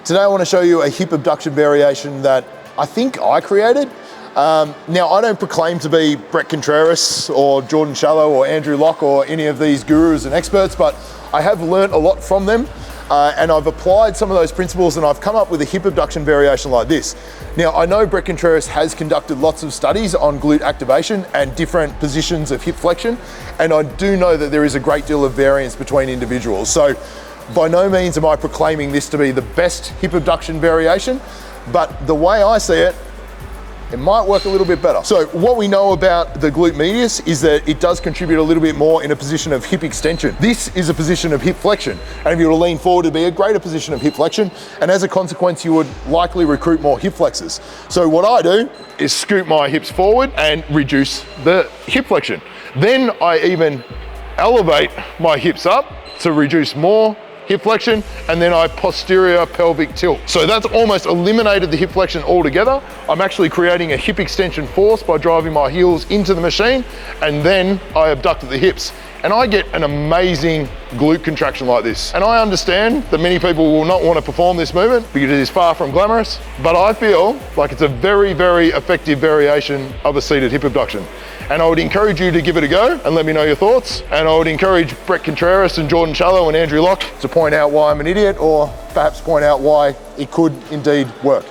Today I want to show you a hip abduction variation that I think I created. Now I don't proclaim to be Brett Contreras or Jordan Shallow or Andrew Locke or any of these gurus and experts, but I have learnt a lot from them and I've applied some of those principles and I've come up with a hip abduction variation like this. Now I know Brett Contreras has conducted lots of studies on glute activation and different positions of hip flexion, and I do know that there is a great deal of variance between individuals. So by no means am I proclaiming this to be the best hip abduction variation, but the way I see it, it might work a little bit better. So what we know about the glute medius is that it does contribute a little bit more in a position of hip extension. This is a position of hip flexion, and if you were to lean forward, it'd be a greater position of hip flexion, and as a consequence, you would likely recruit more hip flexors. So what I do is scoot my hips forward and reduce the hip flexion. Then I even elevate my hips up to reduce more hip flexion, and then I posterior pelvic tilt. So that's almost eliminated the hip flexion altogether. I'm actually creating a hip extension force by driving my heels into the machine, and then I abduct at the hips. And I get an amazing glute contraction like this. And I understand that many people will not want to perform this movement because it is far from glamorous, but I feel like it's a very, very effective variation of a seated hip abduction. And I would encourage you to give it a go and let me know your thoughts. And I would encourage Brett Contreras and Jordan Shallow and Andrew Locke to point out why I'm an idiot, or perhaps point out why it could indeed work.